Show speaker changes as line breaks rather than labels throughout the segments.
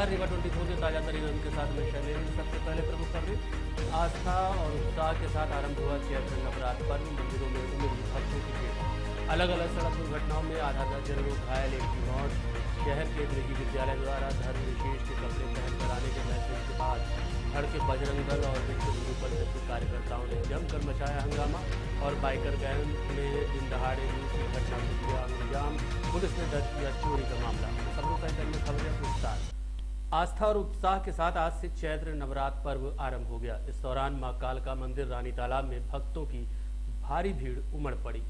नमस्कार, रीवा 24 के ताजा तरीन अंक के साथ मैं शैलेंद्र। सबसे पहले प्रमुख खबरें। आस्था और उत्साह के साथ आरंभ हुआ चैत्र नवरात्र पर्व। मंदिरों में उमड़ी भक्तों की भीड़। अलग अलग सड़क दुर्घटनाओं में आधा दर्जन लोग घायल, एक की मौत। शहर के निजी विद्यालय द्वारा धर्म विशेष के कपड़े पहनकर आने के मैसेज के बाद भड़के बजरंग दल और विश्व हिंदू परिषद के कार्यकर्ताओं ने जमकर मचाया हंगामा और बाइकर गैंग ने दिन दहाड़े लूट की घटना को दिया अंजाम। पुलिस ने दर्ज किया चोरी का मामला। खबरों का अन्य खबरें विस्तार। आस्था और उत्साह के साथ आज से चैत्र नवरात्र पर्व आरंभ हो गया। इस दौरान मां कालका मंदिर रानी तालाब में भक्तों की भारी भीड़ उमड़ पड़ी।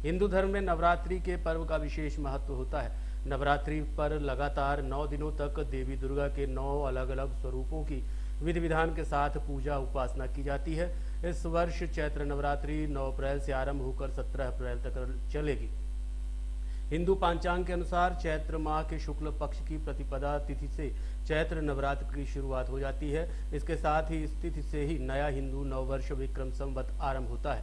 हिंदू धर्म में नवरात्रि के पर्व का विशेष महत्व होता है। नवरात्रि पर लगातार 9 दिनों तक देवी दुर्गा के 9 अलग अलग स्वरूपों की विधि विधान के साथ पूजा उपासना की जाती है। इस वर्ष चैत्र नवरात्रि 9 अप्रैल से आरंभ होकर 17 अप्रैल तक चलेगी। हिंदू पंचांग के अनुसार चैत्र माह के शुक्ल पक्ष की प्रतिपदा तिथि से चैत्र नवरात्र की शुरुआत हो जाती है। इसके साथ ही इस तिथि से ही नया हिंदू नववर्ष विक्रम संवत आरंभ होता है।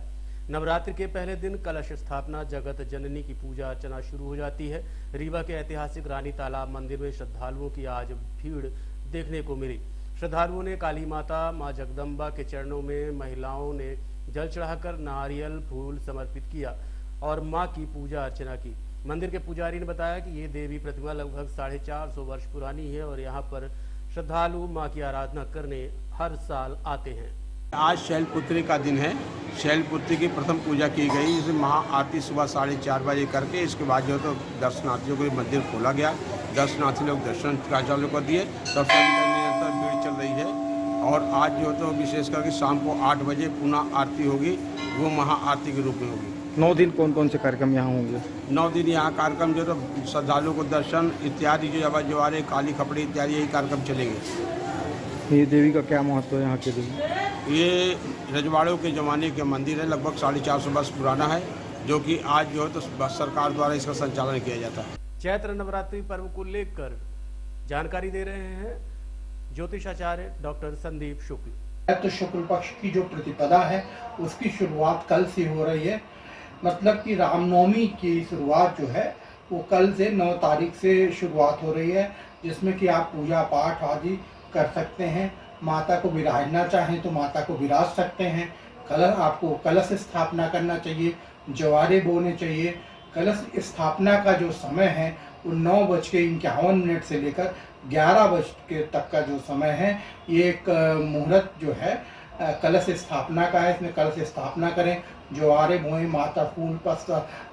नवरात्रि के पहले दिन कलश स्थापना, जगत जननी की पूजा अर्चना शुरू हो जाती है। रीवा के ऐतिहासिक रानी तालाब मंदिर में श्रद्धालुओं की आज भीड़ देखने को मिली। श्रद्धालुओं ने काली माता मां जगदम्बा के चरणों में महिलाओं ने जल चढ़ाकर नारियल फूल समर्पित किया और मां की पूजा अर्चना की। मंदिर के पुजारी ने बताया कि ये देवी प्रतिमा लगभग 450 वर्ष पुरानी है और यहाँ पर श्रद्धालु मां की आराधना करने हर साल आते हैं।
आज शैलपुत्री का दिन है। शैलपुत्री की प्रथम पूजा की गई। इस महाआरती सुबह 4:30 बजे करके इसके बाद जो तो दर्शनार्थियों को मंदिर खोला गया। दर्शनार्थी लोग दर्शन चालू कर दिए। दर्शन निरंतर भीड़ चल रही है और आज जो तो विशेष करके शाम को 8 बजे पुनः आरती होगी, वो महाआरती के रूप में होगी।
9 दिन कौन कौन से कार्यक्रम यहाँ होंगे?
9 दिन यहाँ कार्यक्रम जो तो श्रद्धालुओं को दर्शन इत्यादि जो जवारे काली खपड़ी इत्यादि यही कार्यक्रम चलेंगे।
ये देवी का क्या महत्व है यहाँ के लिए?
ये रजवाड़ों के ज़माने के मंदिर है, लगभग 450 वर्ष पुराना है, जो कि आज जो है तो सरकार द्वारा इसका संचालन किया जाता है।
चैत्र नवरात्रि पर्व को लेकर जानकारी दे रहे हैं ज्योतिषाचार्य डॉक्टर संदीप शुक्ल।
चैत्र शुक्ल पक्ष की जो प्रतिपदा है उसकी शुरुआत कल से हो रही है। मतलब कि रामनवमी की शुरुआत जो है वो कल से 9 तारीख से शुरुआत हो रही है, जिसमें कि आप पूजा पाठ आदि कर सकते हैं। माता को विराजना चाहें तो माता को विराज सकते हैं। आपको कलश स्थापना करना चाहिए, जवारे बोने चाहिए। कलश स्थापना का जो समय है वो 9:51 से लेकर 11 बजे तक का जो समय है, ये एक मुहूर्त जो है कलश स्थापना का है। इसमें कलश स्थापना करें, जवारे बोएं, माता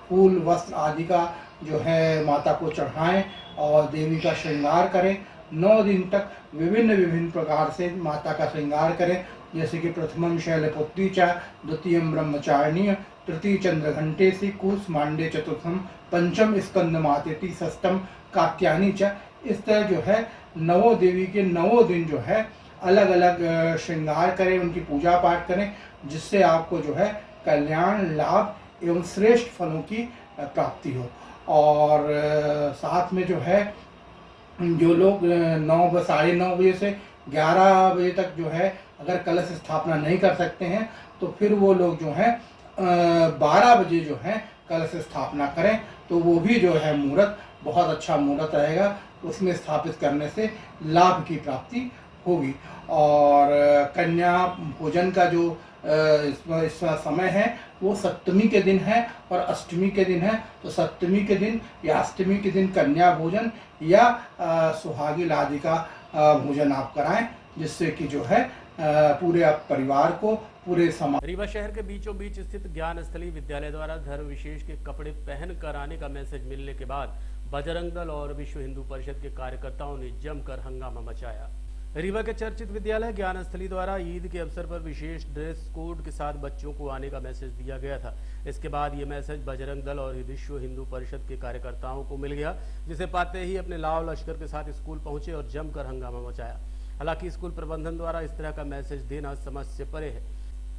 फूल वस्त्र आदि का जो है माता को चढ़ाएं और देवी का श्रृंगार करें। 9 दिन तक विभिन्न प्रकार से माता का श्रृंगार करें, जैसे कि प्रथमम शैलपुत्री च, द्वितीयम ब्रह्मचारिणी, तृतीय चंद्रघंटेसी, कूष्मांडे चतुर्थम, पंचम स्कंद मातेति, षष्ठम कात्यायनी च। इस तरह जो है 9 देवी के 9 दिन जो है अलग अलग श्रृंगार करें, उनकी पूजा पाठ करें, जिससे आपको जो है कल्याण, लाभ एवं श्रेष्ठ फलों की प्राप्ति हो। और साथ में जो है जो लोग 9 साढ़े 9 बजे से 11 बजे तक जो है अगर कलश स्थापना नहीं कर सकते हैं तो फिर वो लोग जो है 12 बजे जो है कलश स्थापना करें, तो वो भी जो है मुहूर्त बहुत अच्छा मुहूर्त रहेगा। उसमें स्थापित करने से लाभ की प्राप्ति होगी। और कन्या भोजन का जो इस समय है वो सप्तमी के दिन है और अष्टमी के दिन है। तो सप्तमी के दिन या अष्टमी के दिन कन्या भोजन या सुहागी लादी का भोजन आप कराएं, जिससे कि जो है पूरे परिवार को, पूरे समाज।
रीवा शहर के बीचों बीच स्थित ज्ञान स्थली विद्यालय द्वारा धर्म विशेष के कपड़े पहन कर आने का मैसेज मिलने के बाद बजरंग दल और विश्व हिंदू परिषद के कार्यकर्ताओं ने जमकर हंगामा मचाया। रीवा के चर्चित विद्यालय ज्ञान स्थली द्वारा ईद के अवसर पर विशेष ड्रेस कोड के साथ बच्चों को आने का मैसेज दिया गया था। इसके बाद ये मैसेज बजरंग दल और विश्व हिंदू परिषद के कार्यकर्ताओं को मिल गया, जिसे पाते ही अपने लाव लश्कर के साथ स्कूल पहुंचे और जमकर हंगामा मचाया। हालांकि स्कूल प्रबंधन द्वारा इस तरह का मैसेज देना समझ से परे है।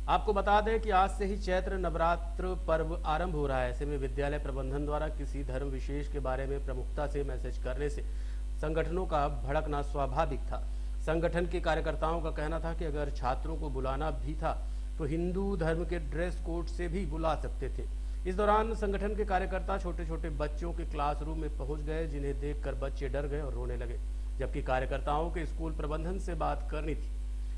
आपको बता दें कि आज से ही चैत्र नवरात्र पर्व आरंभ हो रहा है। ऐसे में विद्यालय प्रबंधन द्वारा किसी धर्म विशेष के बारे में प्रमुखता से मैसेज करने से संगठनों का भड़कना स्वाभाविक था। संगठन के कार्यकर्ताओं का कहना था कि अगर छात्रों को बुलाना भी था तो हिंदू धर्म के ड्रेस कोड से भी बुला सकते थे। इस दौरान संगठन के कार्यकर्ता छोटे छोटे बच्चों के क्लासरूम में पहुंच गए, जिन्हें देखकर बच्चे डर गए और रोने लगे, जबकि कार्यकर्ताओं के स्कूल प्रबंधन से बात करनी थी।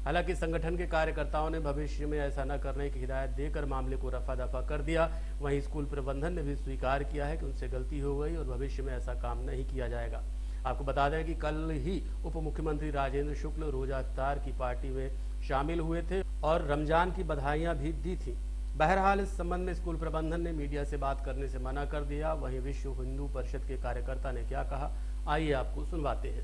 हालांकि संगठन के कार्यकर्ताओं ने भविष्य में ऐसा न करने की हिदायत देकर मामले को रफा दफा कर दिया। वहीं स्कूल प्रबंधन ने भी स्वीकार किया है कि उनसे गलती हो गई और भविष्य में ऐसा काम नहीं किया जाएगा। आपको बता दें कि कल ही उप मुख्यमंत्री राजेंद्र शुक्ल रोजा इफ्तार की पार्टी में शामिल हुए थे और रमजान की बधाइयां भी दी थी। बहरहाल इस संबंध में स्कूल प्रबंधन ने मीडिया से बात करने से मना कर दिया। वहीं विश्व हिंदू परिषद के कार्यकर्ता ने क्या कहा, आइए आपको सुनवाते हैं।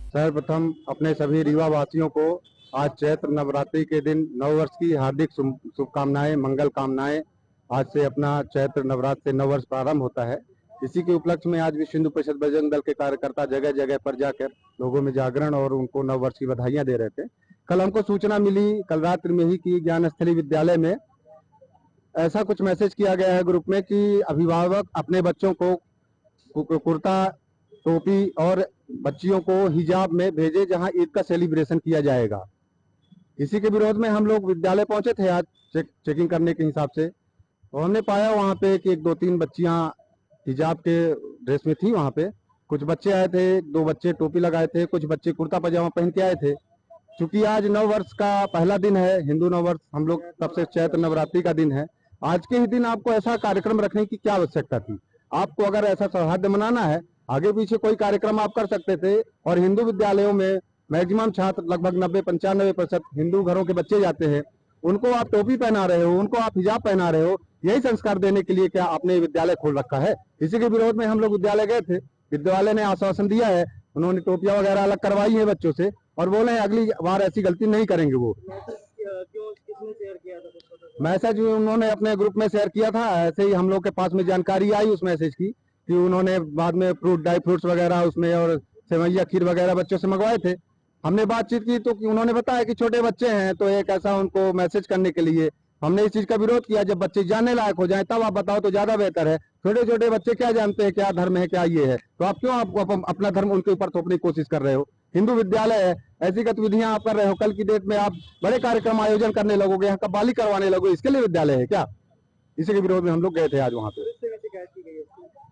सर्वप्रथम अपने सभी रीवा वासियों को आज चैत्र नवरात्रि के दिन नववर्ष की हार्दिक शुभकामनाएं, मंगल कामनाएं। आज से अपना चैत्र नवरात्र से नववर्ष प्रारंभ होता है। इसी के उपलक्ष्य में आज विश्व हिंदू परिषद बजरंग दल के कार्यकर्ता जगह जगह पर जाकर लोगों में जागरण और उनको नववर्ष की बधाइयां दे रहे थे। कल हमको सूचना मिली, कल रात्रि में ही, कि ज्ञानस्थली विद्यालय में ऐसा कुछ मैसेज किया गया है ग्रुप में कि अभिभावक अपने बच्चों को कुर्ता, टोपी और बच्चियों को हिजाब में भेजे, जहां ईद का सेलिब्रेशन किया जाएगा। इसी के विरोध में हम लोग विद्यालय पहुंचे थे आज चेकिंग करने के हिसाब से, और हमने पाया वहां पे कि 1-2-3 बच्चियां हिजाब के ड्रेस में थी। वहां पे कुछ बच्चे आए थे, 2 बच्चे टोपी लगाए थे, कुछ बच्चे कुर्ता पजामा पहन के आए थे। चूंकि आज नव वर्ष का पहला दिन है, हिंदू नव वर्ष, हम लोग तब से चैत्र नवरात्रि का दिन है। आज के ही दिन आपको ऐसा कार्यक्रम रखने की क्या आवश्यकता थी? आपको अगर ऐसा सौहार्द मनाना है, आगे पीछे कोई कार्यक्रम आप कर सकते थे। और हिंदू विद्यालयों में मैक्सिमम छात्र, लगभग 90-95% हिंदू घरों के बच्चे जाते हैं। उनको आप टोपी पहना रहे हो, उनको आप हिजाब पहना रहे हो। यही संस्कार देने के लिए क्या आपने विद्यालय खोल रखा है? इसी के विरोध में हम लोग विद्यालय गए थे। विद्यालय ने आश्वासन दिया है, उन्होंने टोपियां वगैरह अलग करवाई है बच्चों से, और बोले हैं अगली बार ऐसी गलती नहीं करेंगे। वो मैसेज उन्होंने अपने ग्रुप में शेयर किया था। ऐसे ही हम लोग के पास में जानकारी आई उस मैसेज की, कि उन्होंने बाद में ड्राई फ्रूट्स वगैरह उसमें और सेवैया खीर वगैरह बच्चों से मंगवाए थे। हमने बातचीत की तो उन्होंने बताया कि छोटे बच्चे हैं, तो एक ऐसा उनको मैसेज करने के लिए हमने इस चीज का विरोध किया। जब बच्चे जानने लायक हो जाए तब आप बताओ तो ज्यादा बेहतर है। छोटे छोटे बच्चे क्या जानते हैं, क्या धर्म है, क्या ये है? तो आप क्यों अपना धर्म उनके ऊपर थोपने की कोशिश कर रहे हो? हिंदू विद्यालय है, ऐसी गतिविधियां आप कर रहे हो। कल की डेट में आप बड़े कार्यक्रम आयोजन करने लगोगे, यहाँ कव्वाली करवाने लगोगे, इसके लिए विद्यालय है क्या? इसी के विरोध में हम लोग गए थे आज वहाँ पे।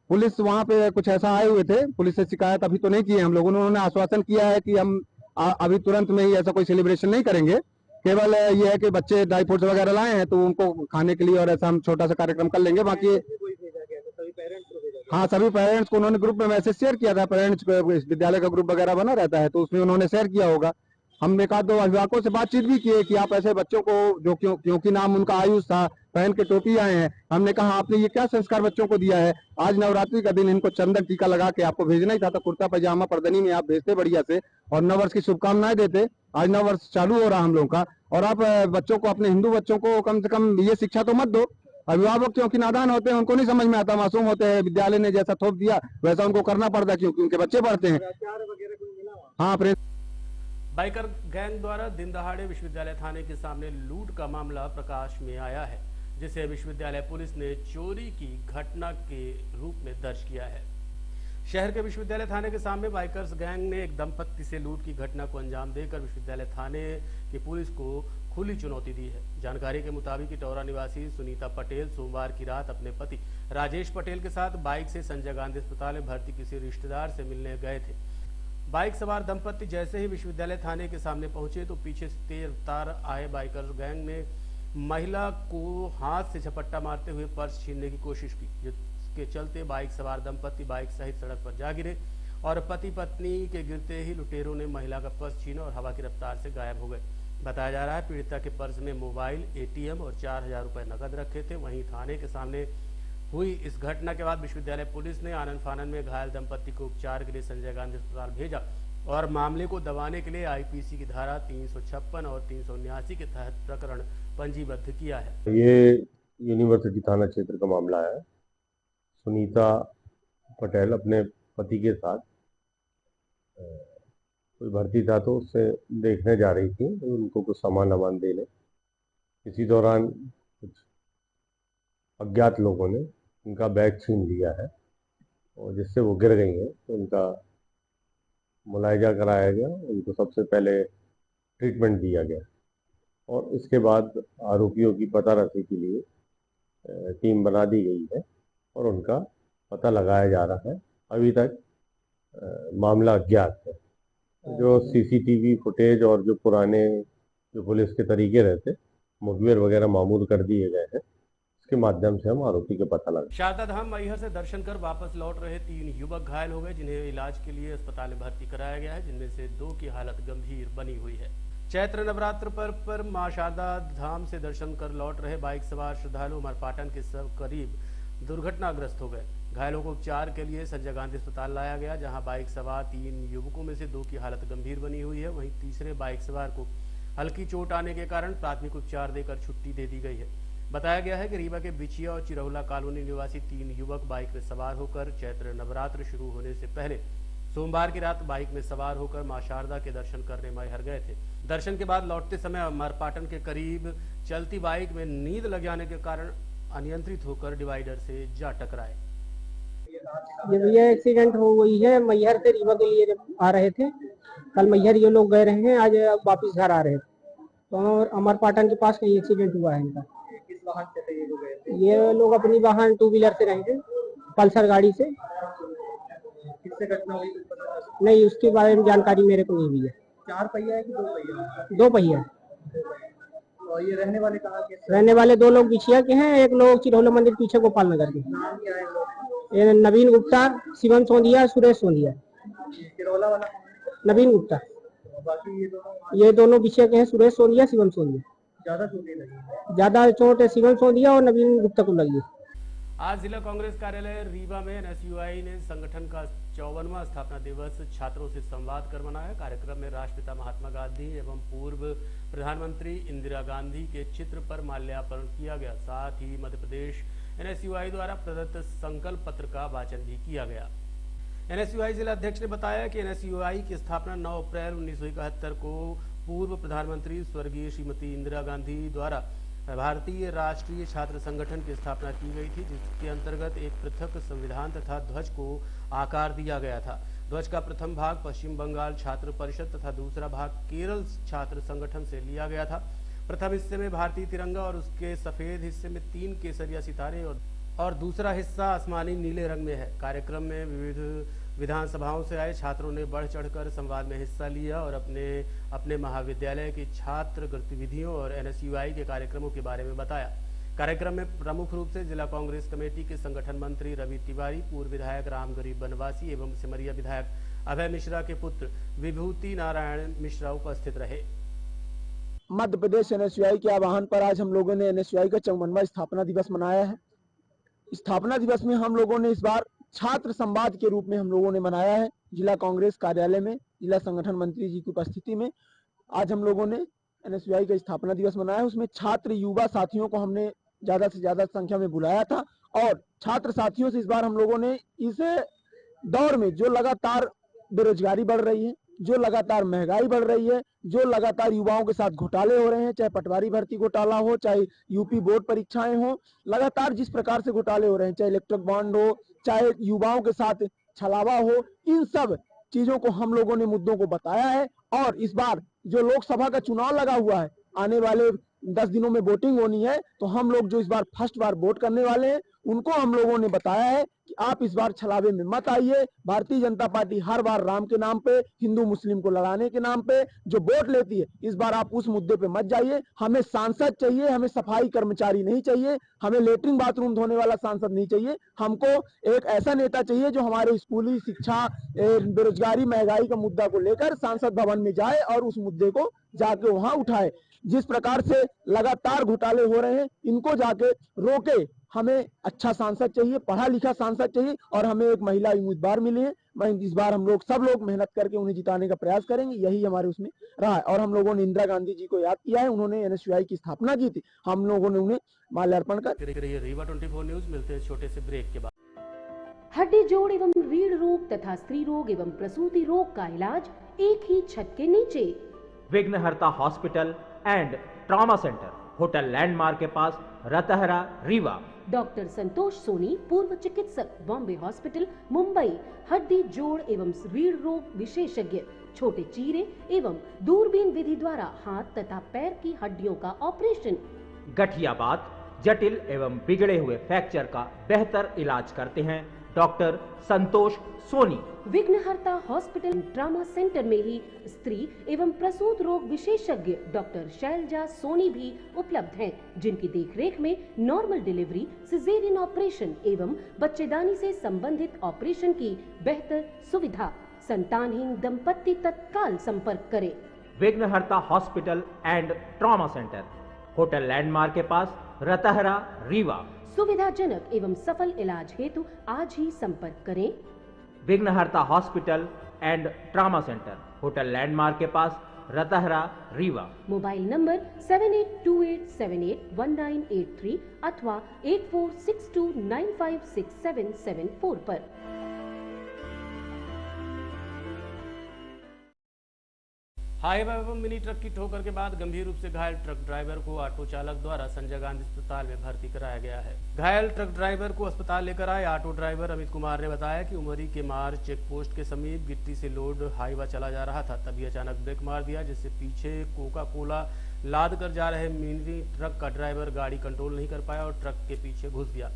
पुलिस वहाँ पे कुछ ऐसा आए हुए थे, पुलिस से शिकायत अभी तो नहीं की है हम लोगों ने। उन्होंने आश्वासन किया है कि हम अभी तुरंत में ही ऐसा कोई सेलिब्रेशन नहीं करेंगे। केवल ये है कि बच्चे ड्राई फ्रूट्स वगैरह लाए हैं तो उनको खाने के लिए और ऐसा हम छोटा सा कार्यक्रम कर लेंगे। बाकी हाँ, सभी पेरेंट्स को उन्होंने ग्रुप में मैसेज शेयर किया था। पेरेंट्स विद्यालय का ग्रुप वगैरह बना रहता है, तो उसमें उन्होंने शेयर किया होगा। हमने कहा, 2 अभिभावकों से बातचीत भी की है कि आप ऐसे बच्चों को, जो क्योंकि नाम उनका आयुष था, पहन के टोपी आए हैं। हमने कहा आपने ये क्या संस्कार बच्चों को दिया है? आज नवरात्रि का दिन, इनको चंदन टीका लगा के आपको भेजना ही था, तो कुर्ता पजामा परदनी में आप भेजते बढ़िया से और नववर्ष की शुभकामनाएं देते। आज नववर्ष चालू हो रहा हम लोगों का, और आप बच्चों को, अपने हिंदू बच्चों को कम से कम ये शिक्षा तो मत दो। अभिभावक क्योंकि नादान होते हैं, उनको नहीं समझ में आता, मासूम होते हैं। विद्यालय ने जैसा थोप दिया वैसा उनको करना पड़ता है, क्योंकि उनके बच्चे पढ़ते हैं। हाँ,
बाइकर गैंग द्वारा दिन दहाड़े विश्वविद्यालय थाने के सामने लूट का मामला प्रकाश में आया है, जिसे विश्वविद्यालय पुलिस ने चोरी की घटना के रूप में दर्ज किया है। शहर के विश्वविद्यालय थाने के सामने बाइकर्स गैंग ने एक दंपत्ति से लूट की घटना को अंजाम देकर विश्वविद्यालय थाने की पुलिस को खुली चुनौती दी है। जानकारी के मुताबिक इटौरा निवासी सुनीता पटेल सोमवार की रात अपने पति राजेश पटेल के साथ बाइक से संजय गांधी अस्पताल में भर्ती किसी रिश्तेदार से मिलने गए थे। बाइक सवार दंपत्ति जैसे ही विश्वविद्यालय थाने के सामने पहुंचे तो पीछे से तेज रफ्तार आए बाइकर्स गैंग ने महिला को हाथ से झपट्टा मारते हुए पर्स छीनने की कोशिश की, जिसके चलते बाइक सवार दंपत्ति बाइक सहित सड़क पर जा गिरे और पति पत्नी के गिरते ही लुटेरों ने महिला का पर्स छीना और हवा की रफ्तार से गायब हो गए। बताया जा रहा है पीड़िता के पर्स में मोबाइल, एटीएम और 4000 रुपए नकद रखे थे। वहीं थाने के सामने हुई इस घटना के बाद विश्वविद्यालय पुलिस ने आनन फानन में घायल दंपत्ति को उपचार के लिए संजय गांधी अस्पताल भेजा और मामले को दबाने के लिए आईपीसी की धारा 356 और 379 के तहत प्रकरण पंजीबद्ध किया है।
ये यूनिवर्सिटी थाना क्षेत्र का मामला है। सुनीता पटेल अपने पति के साथ कोई भर्ती था तो उससे देखने जा रही थी, तो उनको कुछ सामान देने। इसी दौरान कुछ अज्ञात लोगों ने उनका बैग छीन लिया है और जिससे वो गिर गई हैं, तो उनका मुलायजा कराया गया। उनको सबसे पहले ट्रीटमेंट दिया गया और इसके बाद आरोपियों की पता रखने के लिए टीम बना दी गई है और उनका पता लगाया जा रहा है। अभी तक मामला अज्ञात है। जो सीसीटीवी फुटेज और जो पुराने जो पुलिस के तरीके रहते, मुखबिर वगैरह मामूल कर दिए गए हैं, इसके माध्यम से हम आरोपी के पता लगा।
शारदा धाम मैहर से दर्शन कर वापस लौट रहे 3 युवक घायल हो गए, जिन्हें इलाज के लिए अस्पताल में भर्ती कराया गया है, जिनमें से 2 की हालत गंभीर बनी हुई है। चैत्र नवरात्र पर मां शारदा धाम से दर्शन कर लौट रहे बाइक सवार श्रद्धालु अमरपाटन के करीब दुर्घटनाग्रस्त हो गए। घायलों को उपचार के लिए संजय गांधी अस्पताल लाया गया, जहां बाइक सवार 3 युवकों में से 2 की हालत गंभीर बनी हुई है। वहीं तीसरे बाइक सवार को हल्की चोट आने के कारण प्राथमिक उपचार देकर छुट्टी दे दी गई है। बताया गया है कि रीवा के बिछिया और चिरहुला कॉलोनी निवासी 3 युवक बाइक में सवार होकर चैत्र नवरात्र शुरू होने से पहले सोमवार की रात बाइक में सवार होकर मां शारदा के दर्शन करने मैहर गए थे। दर्शन के बाद लौटते समय अमरपाटन के करीब चलती बाइक में नींद लग जाने के कारण अनियंत्रित होकर डिवाइडर से जा टकराए।
ये एक्सीडेंट हो गई है। मैहर से रीवा के लिए जब आ रहे थे, कल मैहर ये लोग गए रहे हैं, आज वापिस घर आ रहे थे, तो अमरपाटन के पास कहीं एक्सीडेंट हुआ है इनका। किस वाहन से थे ये लोग गए थे? ये लोग अपनी वाहन 2 व्हीलर से रहे थे, पल्सर गाड़ी से। किससे घटना हुई नहीं, उसके बारे में जानकारी मेरे को नहीं हुई है। 4 पहिया है कि 2 पहिया? 2 पहिया। और ये रहने वाले कहाँ के? रहने वाले 2 लोग बिछिया के हैं, 1 लोग चिरहुला मंदिर पीछे गोपाल नगर के। नाम क्या है? ये नवीन गुप्ता, शिवम सोंधिया, सुरेश सोंधिया। चिरहुला वाला नवीन गुप्ता। ये दोनों बिछिया के हैं, सुरेश सोंधिया, शिवम सोंधिया। ज्यादा चोट शिवम सोंधिया और नवीन गुप्ता को लगी।
आज जिला कांग्रेस कार्यालय रीवा में एनएसयूआई ने संगठन का 54वां स्थापना दिवस छात्रों से संवाद कर मनाया। कार्यक्रम में राष्ट्रपिता महात्मा गांधी एवं पूर्व प्रधानमंत्री इंदिरा गांधी के चित्र पर माल्यार्पण किया गया। साथ ही मध्य प्रदेश एनएसयूआई द्वारा प्रदत्त संकल्प पत्र का वाचन भी किया गया। एनएसयूआई जिला अध्यक्ष ने बताया कि एनएसयूआई की स्थापना 9 अप्रैल 1971 को पूर्व प्रधानमंत्री स्वर्गीय श्रीमती इंदिरा गांधी द्वारा भारतीय राष्ट्रीय छात्र संगठन की स्थापना की गई थी, जिसके अंतर्गत एक पृथक संविधान तथा ध्वज को आकार दिया गया था। ध्वज का प्रथम भाग पश्चिम बंगाल छात्र परिषद तथा दूसरा भाग केरल छात्र संगठन से लिया गया था। प्रथम हिस्से में भारतीय तिरंगा और उसके सफेद हिस्से में 3 केसरिया सितारे और दूसरा हिस्सा आसमानी नीले रंग में है। कार्यक्रम में विविध विधानसभाओं से आए छात्रों ने बढ़ चढ़कर संवाद में हिस्सा लिया और अपने महाविद्यालय की छात्र गतिविधियों और एनएसयूआई के कार्यक्रमों के बारे में बताया। कार्यक्रम में प्रमुख रूप से जिला कांग्रेस कमेटी के संगठन मंत्री रवि तिवारी, पूर्व विधायक राम गरीब बनवासी एवं सिमरिया विधायक अभय मिश्रा के पुत्र विभूति नारायण मिश्रा उपस्थित रहे।
मध्य प्रदेश एनएसयूआई के आह्वान पर आज हम लोगों ने एनएसयूआई का 54वां स्थापना दिवस मनाया है। स्थापना दिवस में हम लोगों ने इस बार छात्र संवाद के रूप में हम लोगों ने मनाया है। जिला कांग्रेस कार्यालय में जिला संगठन मंत्री जी की उपस्थिति में आज हम लोगों ने एनएसयूआई का स्थापना दिवस मनाया है। उसमें छात्र युवा साथियों को हमने ज्यादा से ज्यादा संख्या में बुलाया था और छात्र साथियों से इस बार हम लोगों ने इस दौर में जो लगातार बेरोजगारी बढ़ रही है, जो लगातार महंगाई बढ़ रही है, जो लगातार युवाओं के साथ घोटाले हो रहे हैं, चाहे पटवारी भर्ती घोटाला हो, चाहे यूपी बोर्ड परीक्षाएं हो, लगातार जिस प्रकार से घोटाले हो रहे हैं, चाहे इलेक्ट्रिक बॉन्ड हो, चाहे युवाओं के साथ छलावा हो, इन सब चीजों को हम लोगों ने मुद्दों को बताया है। और इस बार जो लोकसभा का चुनाव लगा हुआ है, आने वाले 10 दिनों में वोटिंग होनी है, तो हम लोग जो इस बार फर्स्ट बार वोट करने वाले हैं उनको हम लोगों ने बताया है कि आप इस बार छलावे में मत आइए। भारतीय जनता पार्टी हर बार राम के नाम पे, हिंदू मुस्लिम को लड़ाने के नाम पे जो वोट लेती है, इस बार आप उस मुद्दे पे मत जाइए। हमें सांसद चाहिए, हमें सफाई कर्मचारी नहीं चाहिए, हमें लेटरिन बाथरूम धोने वाला सांसद नहीं चाहिए। हमको एक ऐसा नेता चाहिए जो हमारे स्कूली शिक्षा, बेरोजगारी, महंगाई का मुद्दा को लेकर संसद भवन में जाए और उस मुद्दे को जाके वहां उठाए। जिस प्रकार से लगातार घोटाले हो रहे हैं, इनको जाके रोके। हमें अच्छा सांसद चाहिए, पढ़ा लिखा सांसद चाहिए और हमें एक महिला उम्मीदवार मिली है। इस बार हम लोग सब लोग मेहनत करके उन्हें जिताने का प्रयास करेंगे, यही हमारे उसमें रहा है। और हम लोगों ने इंदिरा गांधी जी को याद किया है, उन्होंने एनएसयूआई की स्थापना की थी, हम लोगों ने उन्हें माल्यार्पण कर।
रीवा 24 न्यूज मिलते हैं छोटे से ब्रेक के बाद।
हड्डी जोड़ एवं रीढ़ रोग तथा स्त्री रोग एवं प्रसूति रोग का इलाज एक ही छत के नीचे।
विघ्नहर्ता hospital and trauma centre, hotel landmark के पास, रतहरा, रीवा।
डॉक्टर संतोष सोनी, पूर्व चिकित्सक, बॉम्बे हॉस्पिटल, मुंबई। हड्डी जोड़ एवं रीढ़ रोग विशेषज्ञ, छोटे चीरे एवं दूरबीन विधि द्वारा हाथ तथा पैर की हड्डियों का ऑपरेशन।
गठिया बात, जटिल एवं बिगड़े हुए फ्रैक्चर का बेहतर इलाज करते हैं डॉक्टर संतोष सोनी।
विघ्नहर्ता हॉस्पिटल ट्रामा सेंटर में ही स्त्री एवं प्रसूत रोग विशेषज्ञ डॉक्टर शैलजा सोनी भी उपलब्ध हैं, जिनकी देखरेख में नॉर्मल डिलीवरी, सिजेरियन ऑपरेशन एवं बच्चेदानी से संबंधित ऑपरेशन की बेहतर सुविधा। संतानहीन दंपत्ति तत्काल संपर्क करें।
विघ्नहर्ता hospital and trauma centre, hotel landmark के पास, रतहरा, रीवा।
सुविधाजनक एवं सफल इलाज हेतु आज ही संपर्क करें।
विघ्नहर्ता hospital and trauma centre, hotel landmark के पास, रतहरा, रीवा।
मोबाइल नंबर 7828781983 अथवा 8462956774 पर।
हाईवा एवं मिनी ट्रक की ठोकर के बाद गंभीर रूप से घायल ट्रक ड्राइवर को ऑटो चालक द्वारा संजय गांधी अस्पताल में भर्ती कराया गया है। घायल ट्रक ड्राइवर को अस्पताल लेकर आए ऑटो ड्राइवर अमित कुमार ने बताया कि उमरी के मार चेक पोस्ट के समीप गिट्टी से लोड हाईवा चला जा रहा था, तभी अचानक ब्रेक मार दिया, जिससे पीछे कोका कोला लाद कर जा रहे मिनी ट्रक का ड्राइवर गाड़ी कंट्रोल नहीं कर पाया और ट्रक के पीछे घुस गया।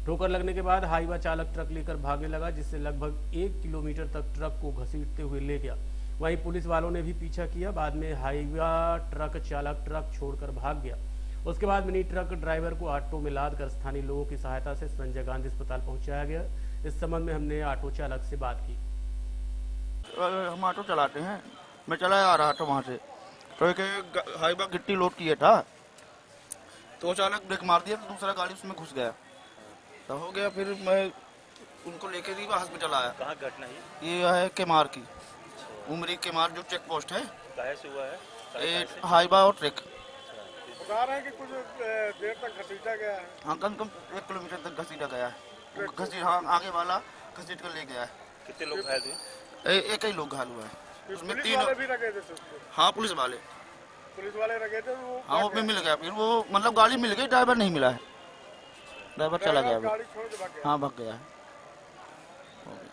ठोकर लगने के बाद हाईवा चालक ट्रक लेकर भागने लगा, जिससे लगभग 1 किलोमीटर तक ट्रक को घसीटते हुए ले गया। वहीं पुलिस वालों ने भी पीछा किया। बाद में हाईवा ट्रक चालक ट्रक छोड़कर भाग गया। उसके बाद मिनी ट्रक ड्राइवर को ऑटो में लाद कर स्थानीय लोगों की सहायता से संजय गांधी अस्पताल पहुंचाया गया। इस संबंध में हमने ऑटो चालक से बात की।
हम ऑटो चलाते हैं, मैं चला आ रहा था वहाँ से, तो एक हाईवा गिट्टी लोड किया था, तो अचानक ब्रेक मार दिया, तो दूसरा गाड़ी उसमें घुस गया, तो हो गया। फिर मैं उनको लेके रीवा हॉस्पिटल आया।
कहाँ घटना है?
ये है केमार की, उमरी केमार जो चेक पोस्ट है।
काहे से हुआ है?
हाईवा और ट्रक
बता रहे हैं कि कुछ देर तक घसीटा गया है।
हाँ, कम 1 किलोमीटर तक घसीटा गया है। हाँ, आगे वाला घसीट कर ले गया है।
कितने लोग घायल हुए?
एक ही लोग घायल हुआ है। उसमें
पुलिस
3
वाले भी रखे थे।
हाँ, पुलिस वाले
रखे थे।
हाँ, वो भी मिल गया। फिर वो मतलब गाड़ी मिल गई, ड्राइवर नहीं मिला है। ड्राइवर चला गया। हाँ, भाग गया है।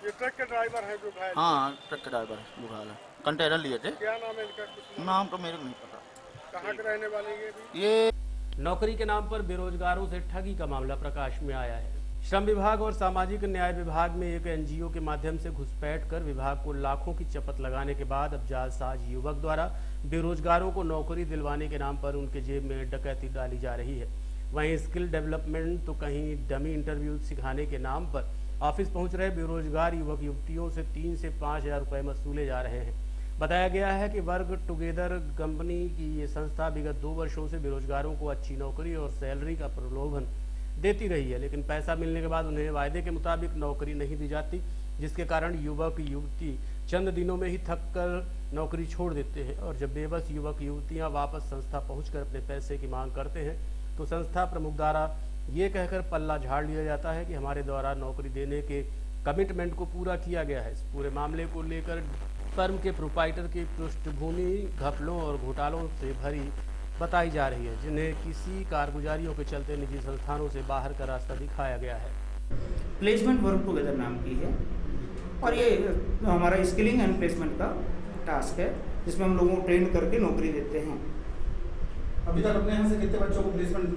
ये ट्रक के ड्राइवर है जो घायल?
हाँ, ट्रक के ड्राइवर है जो घायल है। कंटेनर लिए थे।
क्या नाम है इनका?
नाम तो मेरे को नहीं पता।
कहाँ के रहने वाले
ये?
नौकरी के नाम पर बेरोजगारों से ठगी का मामला प्रकाश में आया है। श्रम विभाग और सामाजिक न्याय विभाग में एक एनजीओ के माध्यम से घुसपैठ कर विभाग को लाखों की चपत लगाने के बाद अब जालसाज युवक द्वारा बेरोजगारों को नौकरी दिलवाने के नाम पर उनके जेब में डकैती डाली जा रही है। वहीं स्किल डेवलपमेंट तो कहीं डमी इंटरव्यू सिखाने के नाम पर ऑफिस पहुंच रहे बेरोजगार युवक युवतियों से 3 से 5 हजार रुपये वसूले जा रहे हैं। बताया गया है कि वर्क टुगेदर कंपनी की ये संस्था विगत 2 वर्षों से बेरोजगारों को अच्छी नौकरी और सैलरी का प्रलोभन देती रही है, लेकिन पैसा मिलने के बाद उन्हें वायदे के मुताबिक नौकरी नहीं दी जाती, जिसके कारण युवक युवती चंद दिनों में ही थक कर नौकरी छोड़ देते हैं। और जब बेबस युवक युवतियाँ वापस संस्था पहुँच अपने पैसे की मांग करते हैं तो संस्था प्रमुख द्वारा ये कहकर पल्ला झाड़ लिया जाता है कि हमारे द्वारा नौकरी देने के कमिटमेंट को पूरा किया गया है। इस पूरे मामले को लेकर फर्म के प्रोप्राइटर की पृष्ठभूमि घपलों और घोटालों से भरी बताई जा रही है, जिन्हें किसी कारगुजारियों के चलते निजी संस्थानों से बाहर का रास्ता दिखाया गया है।
प्लेसमेंट वर्क टुगेदर नाम की है और ये हमारा स्किलिंग एंड प्लेसमेंट का टास्क है, जिसमें हम लोगों को ट्रेन करके नौकरी देते हैं।
अभी तक अपने यहाँ से कितने बच्चों को प्लेसमेंट?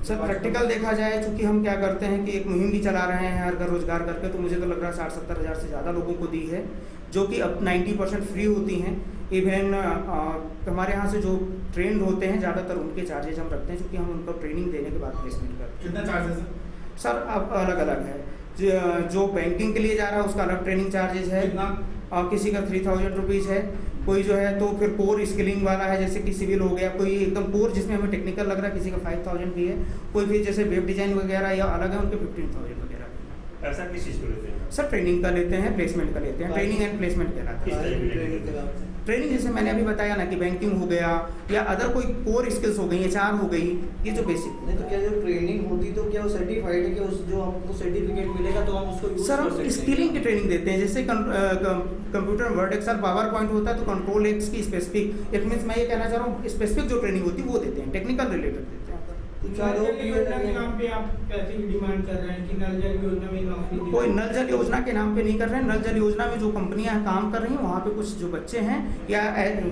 सर, प्रैक्टिकल देखा जाए, चूँकि हम क्या करते हैं कि एक मुहिम भी चला रहे हैं हर घर रोजगार करके, तो मुझे तो लग रहा है 60-70 हज़ार से ज़्यादा लोगों को दी है, जो कि अब 90% फ्री होती हैं। इवन हमारे यहाँ से जो ट्रेंड होते हैं ज़्यादातर उनके चार्जेज हम रखते हैं, क्योंकि हम उनको ट्रेनिंग देने के बाद प्लेसमेंट करते हैं।
कितना चार्जेस है
सर? अब अलग अलग है। जो बैंकिंग के लिए जा रहा है उसका अलग ट्रेनिंग चार्जेज है, किसी का 3000 रुपीज़ है, कोई जो है तो फिर कोर स्किलिंग वाला है, जैसे कि सिविल हो गया, कोई एकदम कोर जिसमें हमें टेक्निकल लग रहा है, किसी का 5000 भी है, कोई फिर जैसे वेब डिजाइन वगैरह या अलग है उनके 15000 वगैरह।
ऐसा किस चीज़ को लेते हैं
सर? ट्रेनिंग का लेते हैं, प्लेसमेंट का लेते हैं, ट्रेनिंग एंड प्लेसमेंट कहलाता है। ट्रेनिंग जैसे मैंने अभी बताया ना कि बैंकिंग हो गया या अदर कोई कोर स्किल्स हो गई, HR हो गई, ये जो बेसिक।
नहीं तो क्या जो ट्रेनिंग होती तो क्या वो सर्टिफाइड है कि उस जो हमको सर्टिफिकेट मिलेगा तो हम उसको यूज
सर, हम स्किलिंग की ट्रेनिंग देते हैं, जैसे computer word excel power point होता है तो कंट्रोल एक्स की स्पेसिफिक, इट मीन्स मैं ये कहना चाह रहा हूँ स्पेसिफिक जो ट्रेनिंग होती है वो देते हैं, टेक्निकल रिलेटेड देते हैं।
तो उपचारों की
योजना के नाम पे आप पैसे की डिमांड कर रहे हैं कि नल जल योजना में नौकरी, कोई नल जल योजना के नाम पे नहीं कर रहे हैं। नल जल योजना में जो कंपनियां काम कर रही हैं वहाँ पे कुछ जो बच्चे हैं या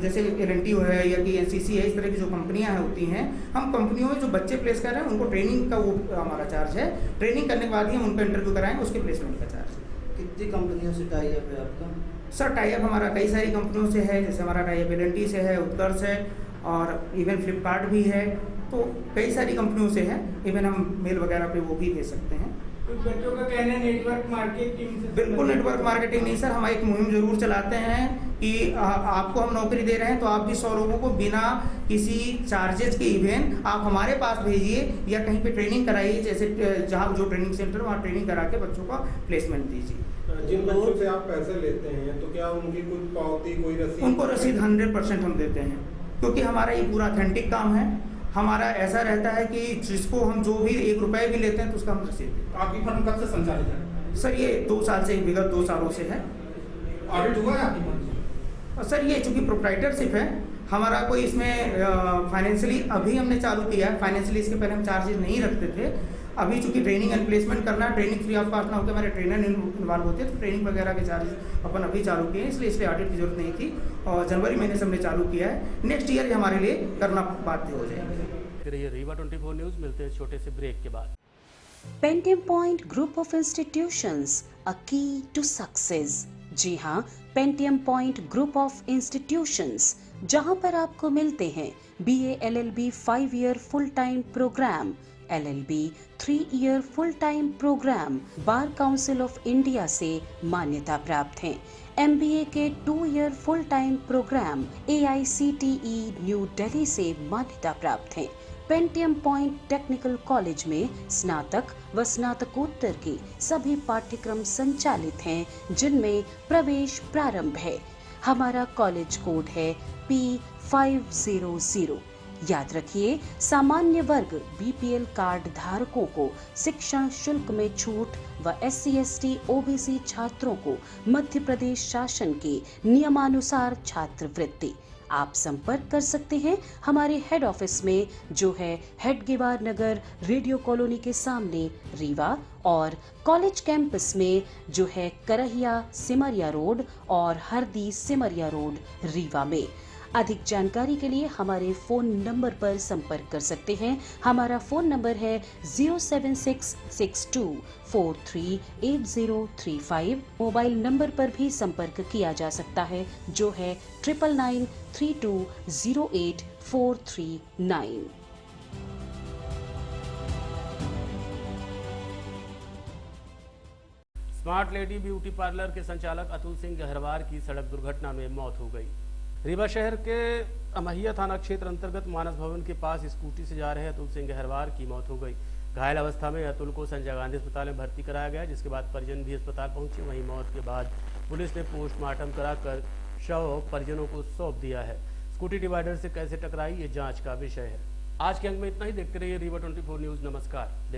जैसे LNT है या कि NCC है, इस तरह की जो कंपनियां होती हैं, हम कंपनियों में जो बच्चे प्लेस कर रहे हैं उनको ट्रेनिंग का वो हमारा चार्ज है। ट्रेनिंग करने के बाद ही हम उनका इंटरव्यू कराएंगे, उसके प्लेसमेंट का चार्ज है।
कितनी कंपनियों से टाई अप है आपका?
सर टाई अप हमारा कई सारी कंपनियों से है, जैसे हमारा टाई अप LNT से है, उत्कर्ष है और इवन फ्लिपकार्ट भी है, तो कई सारी कंपनियों से है। इवन हम मेल वगैरह पे वो भी दे सकते हैं।
कुछ बच्चों का कहना है नेटवर्क मार्केटिंग से।
बिल्कुल नेटवर्क मार्केटिंग नहीं सर, हम एक मुहिम जरूर चलाते हैं कि आपको हम नौकरी दे रहे हैं तो आप भी 100 लोगों को बिना किसी चार्जेस के इवेंट आप हमारे पास भेजिए या कहीं पे ट्रेनिंग कराइए, जैसे जहाँ जो ट्रेनिंग सेंटर वहाँ ट्रेनिंग करा के बच्चों को प्लेसमेंट दीजिए।
जिन बच्चों से आप पैसे लेते हैं तो क्या उनकी कोई पावती, कोई रसीद?
उनको रसीद 100% हम देते हैं, क्योंकि हमारा ये पूरा ऑथेंटिक काम है। हमारा ऐसा रहता है कि जिसको हम जो भी 1 रुपए भी लेते हैं तो उसका हम रसीद देते हैं।
आपकी फर्म कब से संचालित है?
सर ये 2 साल से, विगत 2 सालों से है।
ऑडिट हुआ है आपकी फर्म?
सर ये चूंकि प्रोप्राइटरशिप है हमारा, कोई इसमें फाइनेंशियली अभी हमने चालू किया है। फाइनेंशियली इसके पहले हम चार्जेस नहीं रखते थे। अभी चूंकि ट्रेनिंग एंड प्लेसमेंट करना, ट्रेनिंग फ्री ऑफ कॉस्ट ना होकर हमारे ट्रेनर इन्वॉल्व होते हैं, तो ट्रेनिंग वगैरह के चार्जेस अपन अभी चालू किए हैं, इसलिए ऑडिट की जरूरत नहीं थी। और जनवरी महीने से हमने चालू किया है। नेक्स्ट ईयर हमारे लिए करना बाध्य हो जाएंगे।
रहिए रीवा 24 न्यूज, मिलते हैं छोटे से ब्रेक के बाद।
Pentium point group of institutions, a key to success. जी हाँ, Pentium point group of institutions, जहाँ पर आपको मिलते हैं BA LLB 5 year full time program, LLB 3 year full time program, bar council of India से मान्यता प्राप्त हैं। MBA के 2 year full time program AICTE new Delhi से मान्यता प्राप्त हैं। पेंटियम पॉइंट टेक्निकल कॉलेज में स्नातक व स्नातकोत्तर के सभी पाठ्यक्रम संचालित हैं, जिनमें प्रवेश प्रारंभ है। हमारा कॉलेज कोड है P500। याद रखिए, सामान्य वर्ग BPL कार्ड धारकों को शिक्षण शुल्क में छूट व SC ST OBC छात्रों को मध्य प्रदेश शासन के नियमानुसार छात्रवृत्ति। आप संपर्क कर सकते हैं हमारे हेड ऑफिस में, जो है हेड गेवार नगर, रेडियो कॉलोनी के सामने रीवा, और कॉलेज कैंपस में जो है करहिया सिमरिया रोड और हरदी सिमरिया रोड रीवा में। अधिक जानकारी के लिए हमारे फोन नंबर पर संपर्क कर सकते हैं। हमारा फोन नंबर है 07662438035। मोबाइल नंबर पर भी संपर्क किया जा सकता है, जो है 9992084439।
स्मार्ट लेडी ब्यूटी पार्लर के संचालक अतुल सिंह गहरवार की सड़क दुर्घटना में मौत हो गई। रीवा शहर के अमहिया थाना क्षेत्र अंतर्गत मानस भवन के पास स्कूटी से जा रहे अतुल सिंह गहरवार की मौत हो गई। घायल अवस्था में अतुल को संजय गांधी अस्पताल में भर्ती कराया गया, जिसके बाद परिजन भी अस्पताल पहुंचे। वहीं मौत के बाद पुलिस ने पोस्टमार्टम कराकर शव परिजनों को सौंप दिया है। स्कूटी डिवाइडर से कैसे टकराई, ये जांच का विषय है। आज के अंक में इतना ही। देखते रहिए रीवा 24 न्यूज। नमस्कार।